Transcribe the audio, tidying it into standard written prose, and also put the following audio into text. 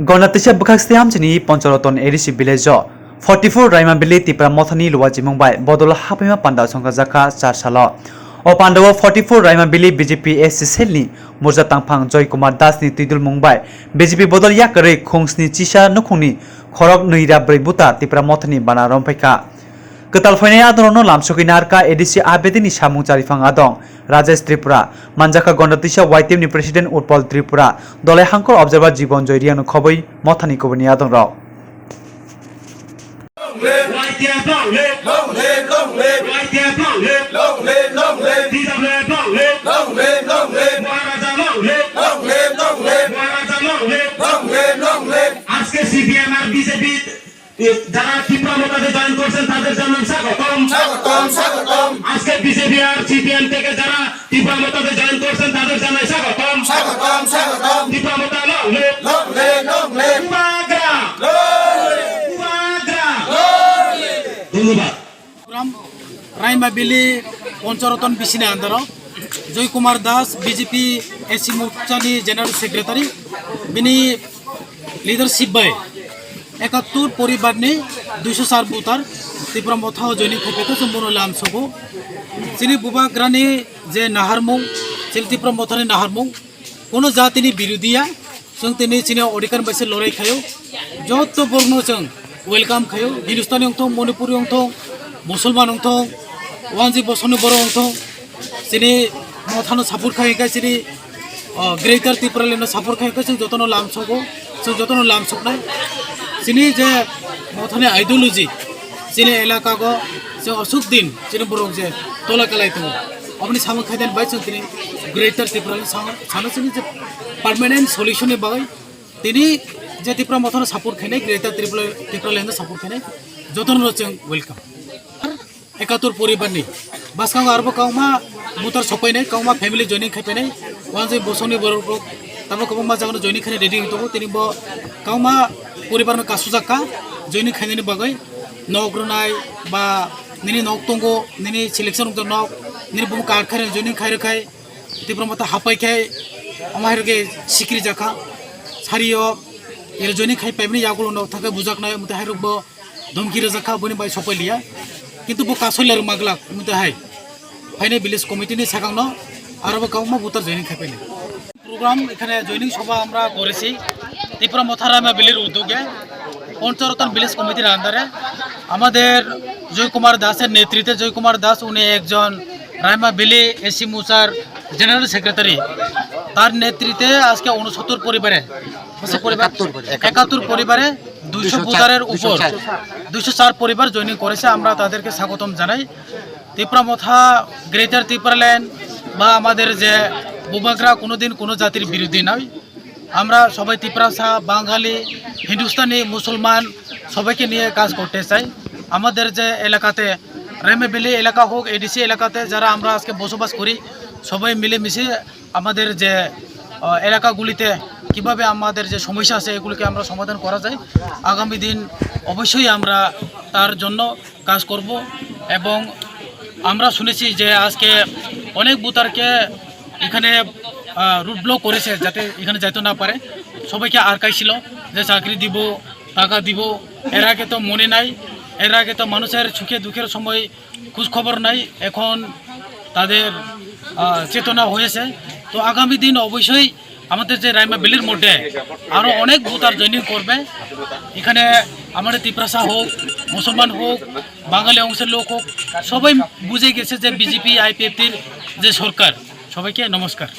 Gonatisa Bukhaksam Chini Ponchoroton Edishi Village 44 Raima Billy Tipra Mothani Luaji Mumbai Bodol Hapima Panda Songkazaka Charsalo O Pandawa 44 Raima Billy BJP SSLni Murza Tangphang Joy Kumar Das ni Tidul Mumbai BJP Bodol Yakare Khungsni Chisha Nukhuni Khorok Nuira Brebuta Tipra Mothani Bana Rompeka Ketal Fainai Adrono Lamsoki Narka Edisi Abedini Samung Charifang Adong Rajesh Tripura Manjaka Gondatisa YTM ni President Utpal Tripura Dole Hangkor Observer Jibon Joyrianu Khoboi Mothani Kobani Adong Rao যারা Tripura মোতাতে join করছেন তাদের জন্য স্বাগতম স্বাগতম স্বাগতম আজকে BJP আর CPM থেকে যারা ত্রিপুরা মোতাতে জয়েন করছেন তাদের জন্য স্বাগতম স্বাগতম স্বাগতম ত্রিপুরা মোতা ললে ললে ললে উবাগ্রা ললে উবাগ্রা ললে ধন্যবাদ রাইমা বিলি পঞ্চরতন বিশিনে আন্দর জয় কুমার দাস বিজেপি এসসি মোর্চানি জেনারেল সেক্রেটারি বিনি লিডারशिप बाय 71 परिवारनि 204 बुथार त्रिपुरा मोथाव जयनिं खैफेखौ जों बुंनो लामसगौ जोंनि बुबाग्रानि जे नाहारमुं जों त्रिपुरा मोथानि नाहारमुं कोनो जातिनि बिरोधिया जों दिनै जोंनि अधिकार बायसे लड़ाई खायो जत बर्न जों वेलकाम खायो हिन्दुस्तानी अंथ मणिपुरी अंथ मुसलमान अंथ वानजि बसनि बर' अंथ जोंनि मोथानो सापर्ट खायैखाय जोंनि ग्रेटार त्रिपुरा लेन्डआव सापर्ट खायैखाय जों जतनो लामसगौ जों जतनो लामसगनाय जोंनि जे मोथानि आइडियोलॉजी जोंनि एलाका को जों असुख दिन जोंनि बर' जे तला कालायदों अपनी सामने खायदेन बाय जों दिनै ग्रेटार त्रिपुरा सानो जोंनि जे पार्मानेंट सल्यूशननि बागै दिनै जे त्रिपुरा मोथानो सापर्ट खायनाय ग्रेटार त्रिपुरा लेन्डआव सापर्ट खायनाय जतनो जों वेलकाम 71 परिवारनि बासकांग आरोबाव काउमा बुथार सफैनाय काउमा फेमिलि जयनिं खायफैनाय वानजि बसनि बर'खौ ताबो गोबां मा जागोन जयनिं खायनाय रेडि दङ दिनैबो काउमा परिवारनो कासुजाका जयनिं खायनायनि बागै नक रुनाय बा निनि नक दंगो निनि सिलेक्शन दं नक निनि बुम कार्ड खाय जयनिं खायरखाय त्रिपुरा मोथा हापायखाय अमाहेरगे सिक्रि जाखा सारियो एर जयनिं खायफैबनि यागुलनो थाखाय बुजाकनाय मते हायरबो धमकी रजाखा बनि बाय सफैलिया किन्तु बो कासलार मागला मते हाय फाइनाल विलेज कमिटिनि सागांनो आरोबो काउमा बुथार जयनिं खायफैनाय प्रोग्राम এখানে জয়নিং সভা আমরা করেছি त्रिपुरा मोथारामा बिलिर उद्योगे पंचरतन विलेज कमिटिर आंदारे आमादेर जय कुमार दासेर नेतृत्वे जय कुमार दास उनी एकजन रायमा बिली एससी मोर्चार जेनारेल सेक्रेटारि तार नेतृत्वे आज के 69 परिवारे 71 परिवारे 200 बुथारेर ऊपर 204 परिवार जयनिং करेছে আমরা তাদেরকে স্বাগতম জানাই त्रिपुरा मोथा ग्रेटार त्रिपुरा लैंड বা আমাদের যে বুবাগ্রা কোনোদিন কোনো জাতির বিরোধী নয় আমরা সবাই ত্রিপুরা বাঙালি হিন্দুস্তানি মুসলমান সবাইকে নিয়ে কাজ করতে চাই আমাদের যে এলাকাতে রাইমাবিলি এলাকা হোক এডিসি এলাকাতে যারা আমরা আজকে বসবাস করি সবাই মিলেমিশে আমাদের যে এলাকাগুলিতে কিভাবে আমাদের যে সমস্যা আছে এগুলোকে আমরা সমাধান করা যায় আগামী দিন অবশ্যই আমরা তার জন্য কাজ করব এবং আমরা শুনেছি যে আজকে অনেক বুথারকে এখানে রুট ব্লক করেছে যাতে এখানে যাইতে না পারে সবাইকে আটকাইছিল যে চাকরি দিব টাকা দিব এর আগে তো মনে নাই এর আগে তো মানুষের সুখে দুঃখের সময় খোঁজ খবর নাই এখন তাদের চেতনা হয়েছে তো আগামী দিন অবশ্যই আমাদের যে রাইমা বিলির মধ্যে আরও অনেক বুথার জয়নিং করবে এখানে আমাদের ত্রিপুরা হোক মুসলমান হোক বাঙালি অংশের লোক হোক সবাই বুঝে গেছে যে বিজেপি আইপিএফটির যে সরকার সবাইকে নমস্কার।